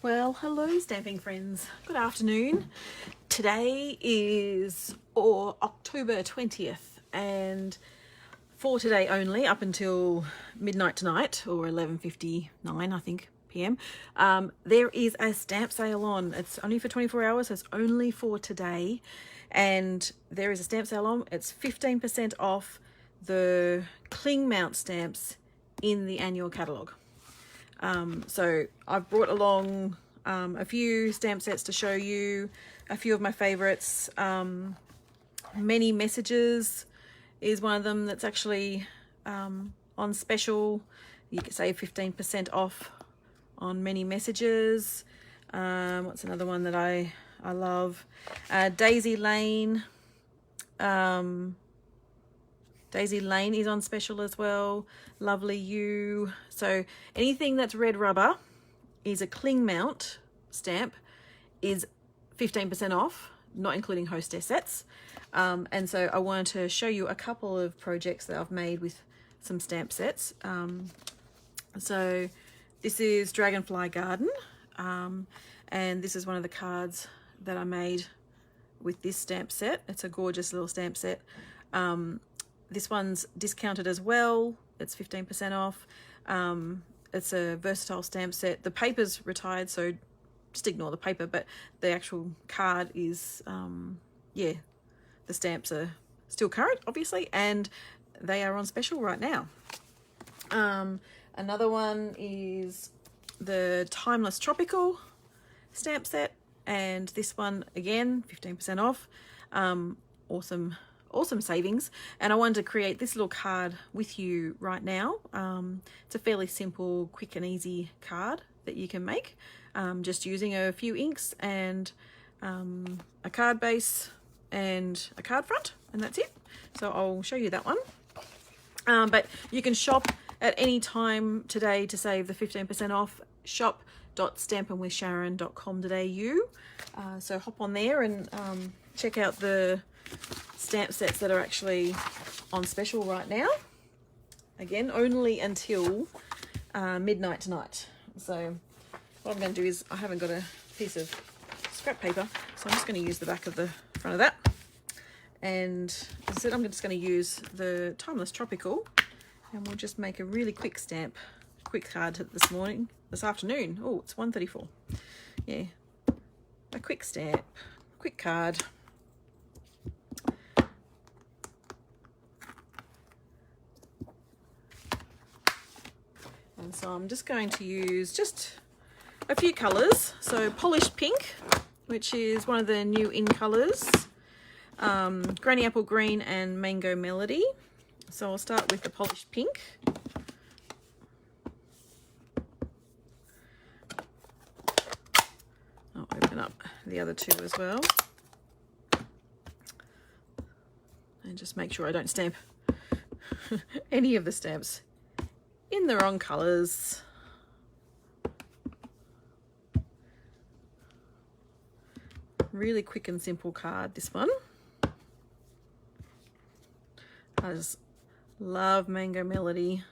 Well, hello stamping friends. Good afternoon. Today is October 20th, and for today only, up until midnight tonight, or 11:59 I think PM, there is a stamp sale on. It's only for 24 hours, so it's only for today, and there is a stamp sale on. It's 15% off the cling mount stamps in the annual catalogue. So I've brought along a few stamp sets to show you, a few of my favorites. Many Messages is one of them that's actually on special. You can save 15% off on Many Messages. What's another one that I love? Daisy Lane. Daisy Lane is on special as well. Lovely You. So anything that's red rubber is a cling mount stamp is 15% off, not including hostess sets. And so I wanted to show you a couple of projects that I've made with some stamp sets. So this is Dragonfly Garden, and this is one of the cards that I made with this stamp set. It's a gorgeous little stamp set. This one's discounted as well. It's 15% off. It's a versatile stamp set. The paper's retired, so just ignore the paper, but the actual card is, yeah, the stamps are still current, obviously, and they are on special right now. Another one is the Timeless Tropical stamp set, and this one, again, 15% off. Awesome savings, and I wanted to create this little card with you right now. It's a fairly simple, quick and easy card that you can make just using a few inks and a card base and a card front, and that's it. So I'll show you that one. But you can shop at any time today to save the 15% off. shop.stampinwithsharon.com.au. So hop on there and check out the stamp sets that are actually on special right now. Again, only until midnight tonight. So what I'm going to do is, I haven't got a piece of scrap paper, so I'm just going to use the back of the front of that. And as I said, I'm just going to use the Timeless Tropical, and we'll just make a really quick stamp, quick card this afternoon. Oh, it's 1:34. Yeah, a quick stamp, quick card. And so I'm just going to use just a few colours. So Polished Pink, which is one of the new in colours, Granny Apple Green and Mango Melody. So I'll start with the Polished Pink. I'll open up the other two as well. And just make sure I don't stamp any of the stamps in the wrong colours. Really quick and simple card, this one. I just love Mango Melody.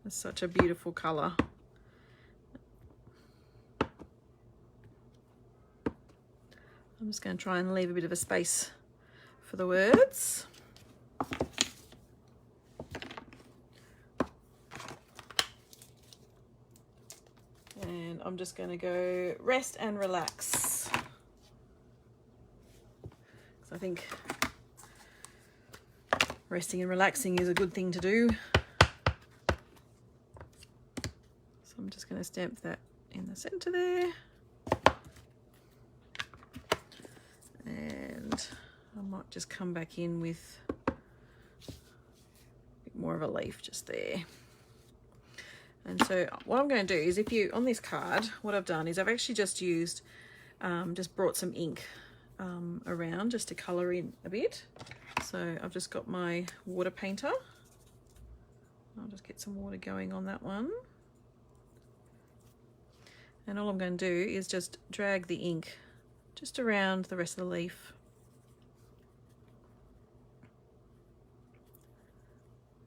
It's such a beautiful colour. I'm just going to try and leave a bit of a space for the words. And I'm just going to go Rest and Relax. So I think resting and relaxing is a good thing to do. So I'm just going to stamp that in the center there. And I might just come back in with a bit more of a leaf just there. And so what I'm going to do is, if you, on this card, what I've done is I've actually just used, just brought some ink around just to colour in a bit. So I've just got my water painter. I'll just get some water going on that one. And all I'm going to do is just drag the ink just around the rest of the leaf.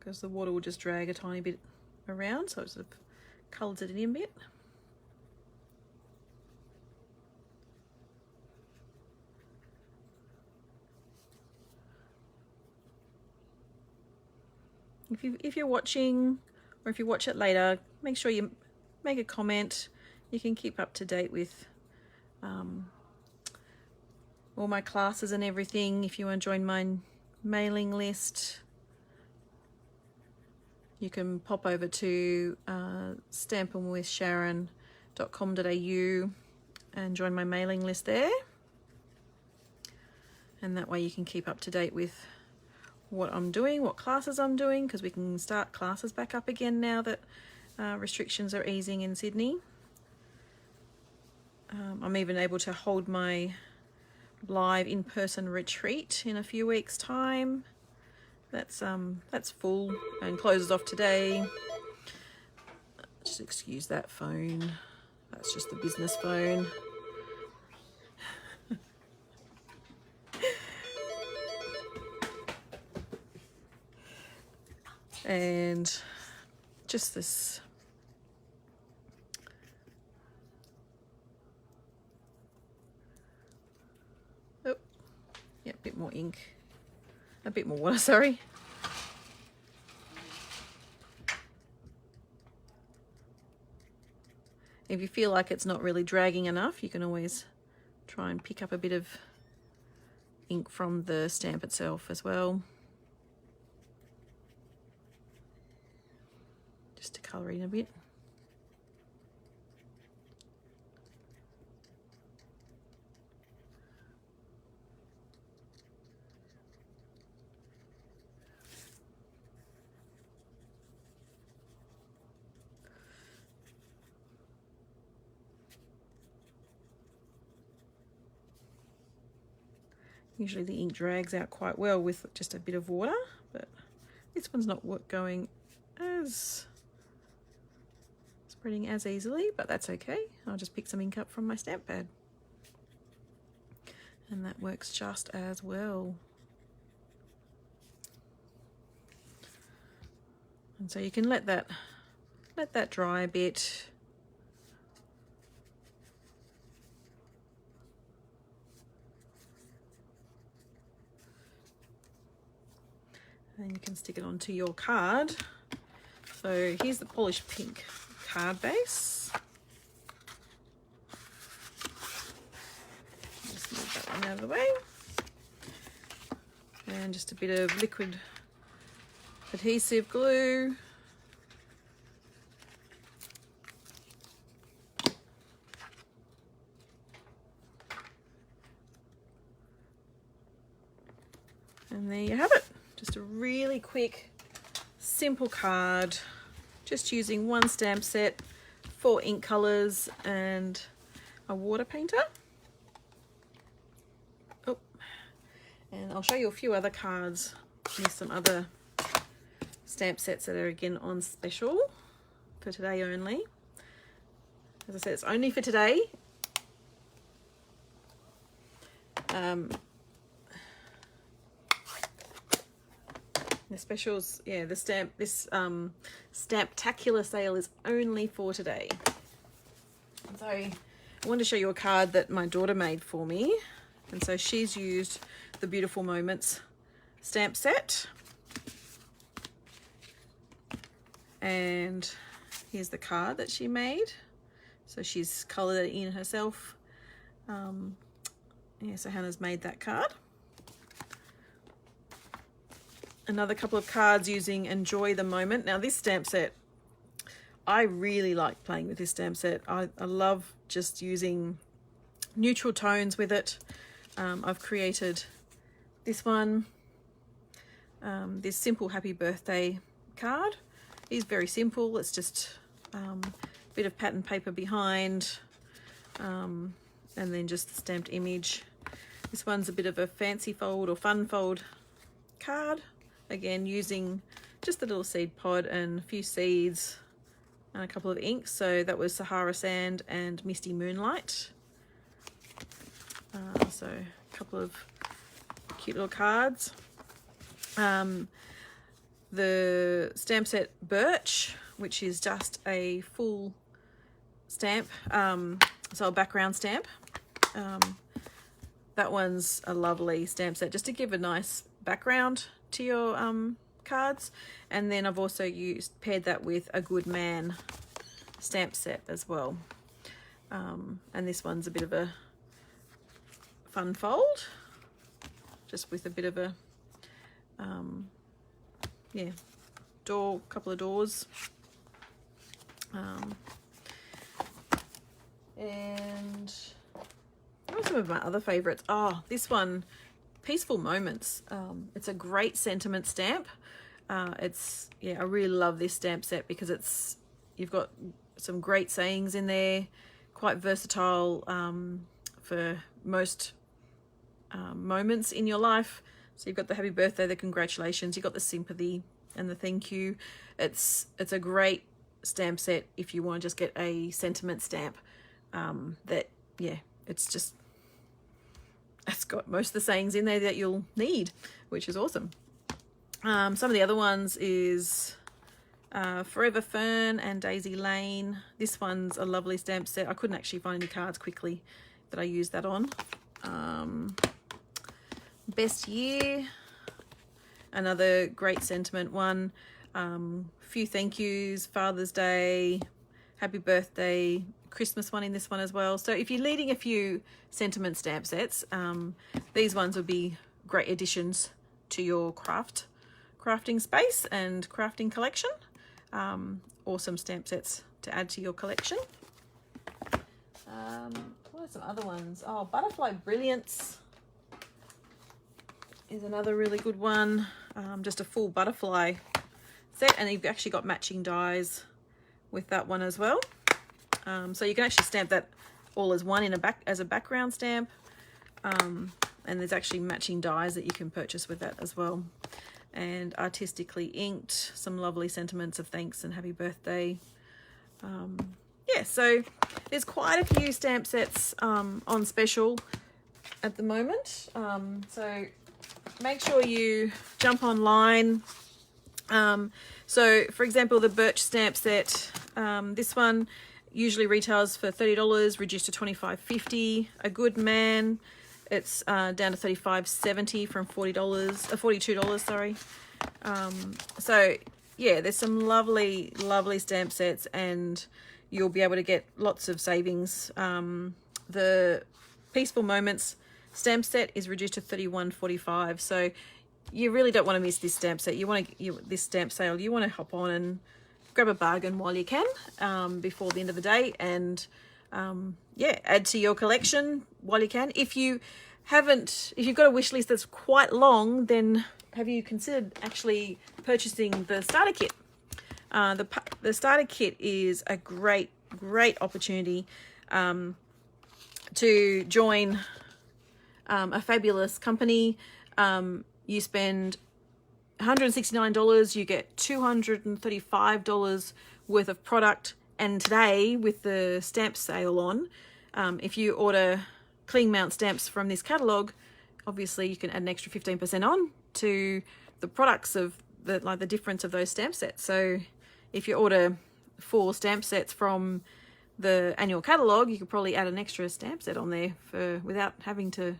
Because the water will just drag a tiny bit around, so it sort of colours it in a bit. if you're watching, or if you watch it later, make sure you make a comment. You can keep up to date with all my classes and everything. If you want to join my mailing list, you can pop over to stampinwithsharon.com.au and join my mailing list there. And that way you can keep up to date with what I'm doing, what classes I'm doing, because we can start classes back up again now that restrictions are easing in Sydney. I'm even able to hold my live in-person retreat in a few weeks' time. That's full and closes off today. Just excuse that phone. That's just the business phone. And just this a bit more ink, a bit more water, sorry. If you feel like it's not really dragging enough, you can always try and pick up a bit of ink from the stamp itself as well, just to colour in a bit. Usually the ink drags out quite well with just a bit of water, but this one's not going as spreading as easily, but that's okay. I'll just pick some ink up from my stamp pad, and that works just as well. And so you can let that dry a bit. And you can stick it onto your card. So here's the polished pink card base. Just move that one out of the way. And just a bit of liquid adhesive glue. And there you have it. Just a really quick, simple card, just using one stamp set, 4 ink colours and a water painter. Oh, and I'll show you a few other cards with some other stamp sets that are again on special for today only. As I said, it's only for today. The specials, yeah, this Stamp-tacular sale is only for today. So I wanted to show you a card that my daughter made for me. And so she's used the Beautiful Moments stamp set. And here's the card that she made. So she's coloured it in herself. Yeah, so Hannah's made that card. Another couple of cards using Enjoy the Moment. Now this stamp set, I really like playing with this stamp set. I love just using neutral tones with it. I've created this one, this simple happy birthday card. It is very simple. It's just a bit of pattern paper behind, and then just the stamped image. This one's a bit of a fancy fold or fun fold card. Again, using just a little seed pod and a few seeds and a couple of inks. So that was Sahara Sand and Misty Moonlight. So a couple of cute little cards. The stamp set Birch, which is just a full stamp, so a background stamp. That one's a lovely stamp set just to give a nice background to your cards, and then I've also paired that with a Good Man stamp set as well. And this one's a bit of a fun fold, just with a bit of a yeah, couple of doors. And what are some of my other favorites? Oh, this one, Peaceful Moments. It's a great sentiment stamp. I really love this stamp set because you've got some great sayings in there, quite versatile for most moments in your life. So you've got the happy birthday, the congratulations, you've got the sympathy and the thank you. It's a great stamp set if you want to just get a sentiment stamp it's got most of the sayings in there that you'll need, which is awesome. Some of the other ones is Forever Fern and Daisy Lane. This one's a lovely stamp set. I couldn't actually find any cards quickly that I used that on. Best Year, another great sentiment one. Few thank yous, Father's Day, happy birthday, Christmas one in this one as well. So if you're needing a few sentiment stamp sets, these ones would be great additions to your crafting space and crafting collection. Awesome stamp sets to add to your collection. What are some other ones? Oh, Butterfly Brilliance is another really good one. Just a full butterfly set, and you've actually got matching dies with that one as well. So you can actually stamp that all as one as a background stamp, and there's actually matching dies that you can purchase with that as well. And artistically inked, some lovely sentiments of thanks and happy birthday. Yeah, so there's quite a few stamp sets on special at the moment. So make sure you jump online. So for example, the Birch stamp set, this one usually retails for $30, reduced to $25.50. A Good Man, it's down to $35.70 from $42, sorry. So yeah, there's some lovely stamp sets, and you'll be able to get lots of savings. The Peaceful Moments stamp set is reduced to $31.45. So you really don't want to miss this stamp set. This stamp sale, you want to hop on and grab a bargain while you can, before the end of the day, and add to your collection while you can. If you've got a wish list that's quite long, then have you considered actually purchasing the starter kit? The starter kit is a great opportunity to join a fabulous company. You spend $169, you get $235 worth of product, and today with the stamp sale on, if you order cling mount stamps from this catalogue, obviously you can add an extra 15% on to the products of the difference of those stamp sets. So if you order 4 stamp sets from the annual catalogue, you could probably add an extra stamp set on there without having to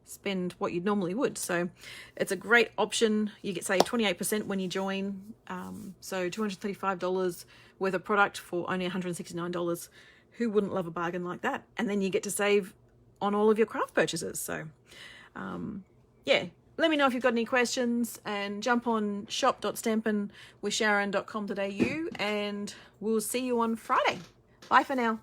spend what you normally would. So it's a great option. You get saved 28% when you join. So $235 worth of product for only $169. Who wouldn't love a bargain like that? And then you get to save on all of your craft purchases. So yeah, let me know if you've got any questions, and jump on shop.stampinwithsharon.com.au, and we'll see you on Friday. Bye for now.